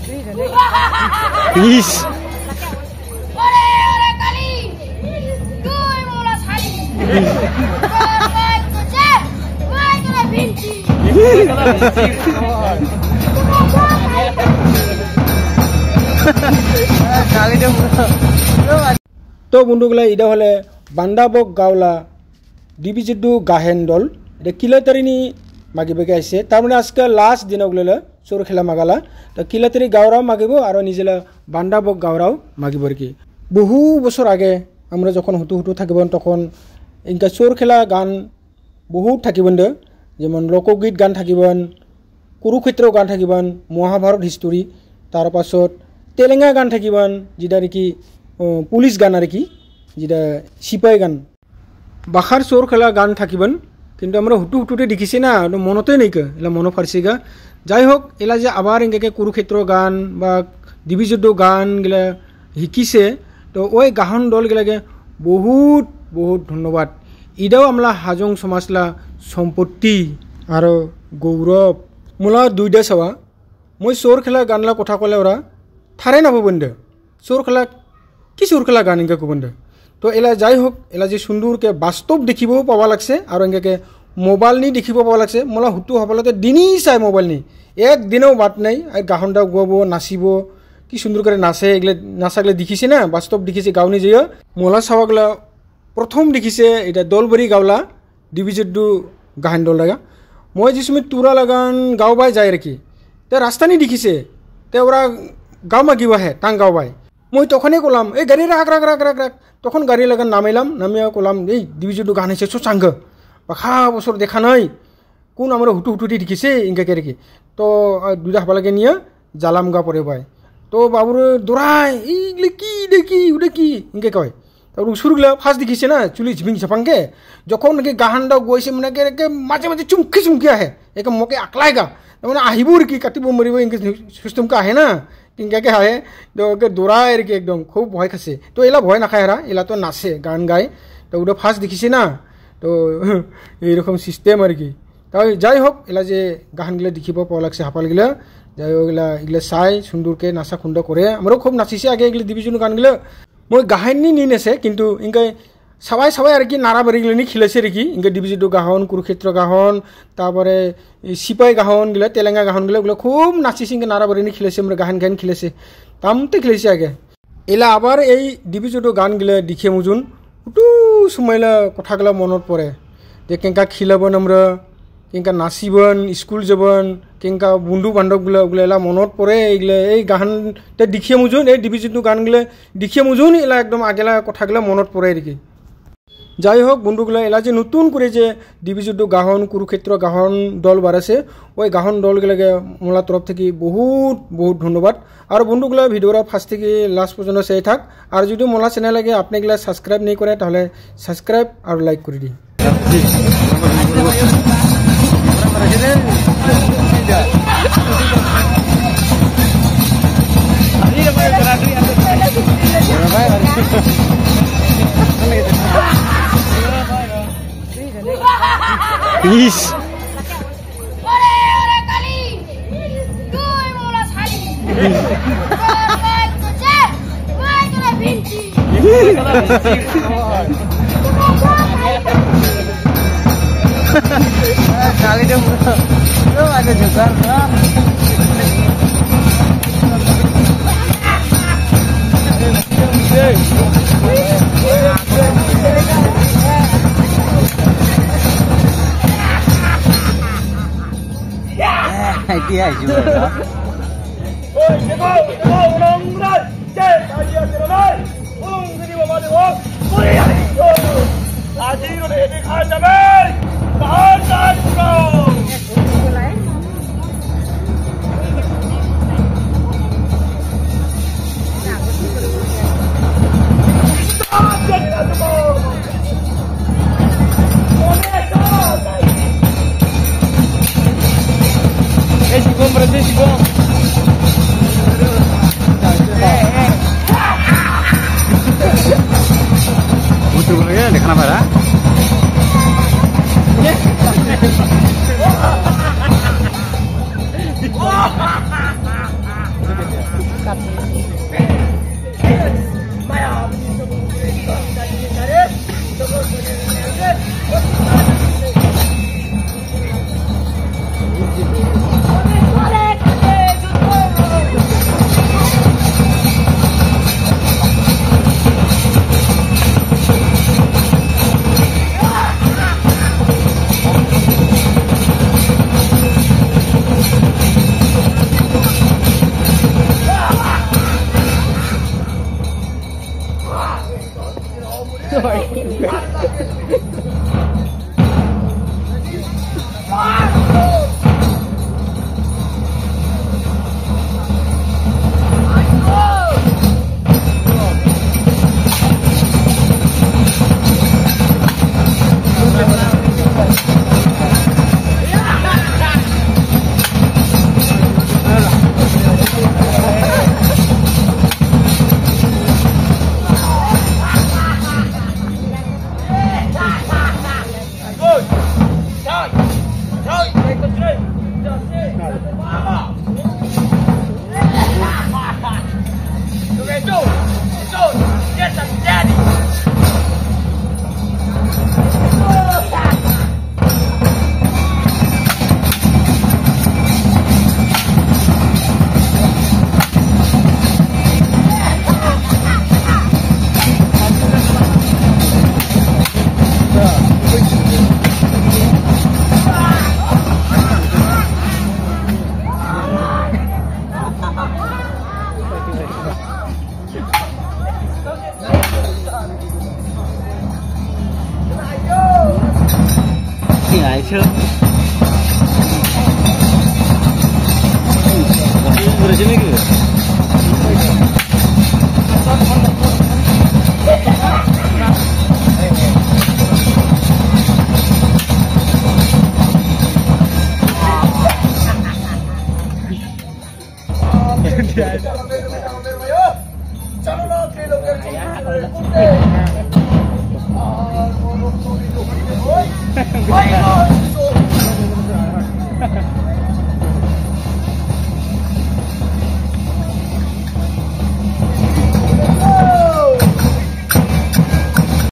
Please. তো বন্ধুগুলা এটা হলে বান্দাবক গাওলা ডিভিজিডু গাহেন দল এটা কিলাতারিনি মাগিবকে আইছে তার মানে আজকে লাস্ট দিনগুলো চোর খেলা মাগালা তো কিলাতারি গাওরাও মাগিব আর নিজেলা বান্দাবক গাওরাও মাগিব আর কি বহু বছর আগে আমরা যখন হুটু হুটু থাকবেন তখন ইনকা চোর খেলা গান বহুত থাকিবেন যেমন লোকগীত গান থাকিবেন কুরুক্ষেত্র গান থাকিবেন মহাভারত হিস্টোরি তার পাছত তেলেঙ্গা গান থাকিবেন যেটা আর কি পুলিশ গান আর কি যেটা সিপাই গান বাখার চোর খেলা গান থাকিবেন কিন্তু আমরা হুটু হুটুতে দেখিছি না মনতে নেই এলা মনে ফারছি গা যাই হোক এলা যে আবার এঙ্গে কুরুক্ষেত্র গান বা ডিভিযুদ্ধ গান গেলা শিকিছে তো ওই গাহন দল গেলাগে বহুত বহুত ধন্যবাদ ইদাও আমলা হাজং সমাজলা সম্পত্তি আর গৌরব মোলা দুইটা চাওয়া মই চোর খেলা গানলা কথা কলে ওরা থারে নাপাবেন দে চোর খেলা কি চোর খেলা গান এঙ্গে কবেন দে তো এলা যাই হোক এলা যে সুন্দরকে বাস্তব দেখিবও পাওয়া লাগছে আর এঙ্গে মোবাইল নি দেখিব পাওয়া লাগছে মোলা হুটু হবলতে দিনই চাই মোবাইল নি একদিনেও বাদ নাই আর গাহনটা গোয়াব নাচিব কি সুন্দর করে নাচে এগুলো নাচাগুলো দেখিছে না বাস্তব দেখিছে গাওনি যে মোলা চাওয়াগুলা প্রথম দেখিছে এটা দলবরি গাওলা ডিভিজিডু গাহান দল লাগা মই যে সময় তুরা লাগান গাওবাই যায় আর কি তে রাস্তা নি দেখিছে তে ওরা গাও মাগিব আহে টাং গাওবাই মই তখনই কলাম এই গাড়ি রাখ রাখ রাখ রাখ রাখ তখন গাড়ি লাগান নামাইলাম নামিয়া কলাম এই ডিভিজিডু গান হয়েছে চো চাঙ্গ বাখা বছর দেখা নাই কোন আমরা হুটু হুটুটি দেখিছে ইনকে আর কি তো দুইটা হাবালাগে নিয়ে জালাম গা পরে বাই তো বাবুর দৌড়াই এইগুলো কি দেখি ওটা কি ইনকে কয় তারপর সুরগুলো ফার্স্ট দেখিছে না চুলি ঝিপিং ঝাপাংকে যখন নাকি গাহানটা গৈছে মানে একে মাঝে মাঝে চুমকি চুমকি আহে একে মকে আকলাই গা মানে আহিব আর কি কাটিব মরিব ইনকে সিস্টেমকে আহে না ইনকে আহে তো ওকে দৌড়ায় আর কি একদম খুব ভয় খাসে তো এলা ভয় নাখায় এরা এলা তো নাচে গান গায় তো ওটা ফার্স্ট দেখিছে না তো এইরকম সিস্টেম আর কি তাই যাই হোক এলা যে গানগুলো দেখিব পাওয়া লাগছে হাপালগুলো যাই হোক এগুলো চাই সুন্দরকে নাচা খুন্দ করে আমারও খুব নাচিছে আগে এগুলো ডিভিশন গানগুলো মই গাহানি নি নেছে কিন্তু ইনকে সবাই সবাই আর কি নাড়াবাড়িগুলো নি খেলেছে আর কি ইনকে ডিভিজিডু গাহন কুরুক্ষেত্র গাহন তারপরে সিপাই গাহনগুলো তেলেঙ্গা গাহনগুলো ওগুলো খুব নাচিছে ইনকে নাড়াবাড়ি নি খেলেছে আমরা গাহান গান খেলেছে তামতে খেলেছে আগে এলা আবার এই ডিভিজিডু গানগুলো দেখিয়ে মুজুন উটু সময়লা কথাগুলো মনত পড়ে যে কেঙ্কা খিলাবন আমরা কেঙ্কা নাচিবন স্কুল যাবন কেঙ্কা বন্ধু বান্ধবগুলো ওগুলো এলা মনত পড়ে এইগুলো এই গানটা দেখিয়ে মুজুন এই ডিভিজিডু গানগুলো দেখিয়ে মুজুন এলা একদম আগেলা কথাগুলো মনত পড়ে আর কি যাই হোক বন্ধুগুলো এলা যে নতুন করে যে ডিভিজিডু গাহন কুরুক্ষেত্র গাহন দল বাড়াছে ওই গাহন দলগুলোকে মোলা তরফ থেকে বহুত বহুত ধন্যবাদ আর বন্ধুগুলো ভিডিওটা ফার্স্ট থেকে লাস্ট পর্যন্ত চাই থাক আর যদি মোলা চ্যানেল লাগে আপনি এগুলা সাবস্ক্রাইব নেই করে তাহলে সাবস্ক্রাইব আর লাইক করে দিন Please. Kali dia belum ada juga. Dia juga. Oi, jago, ulang ulang. Cek, aja cerai. Ulang gini bawa dia. Oi, aji udah dikhan jabai. Tahan kau. Berarti sih bom. Betul ya, kenapa ya? 来车，我是那个。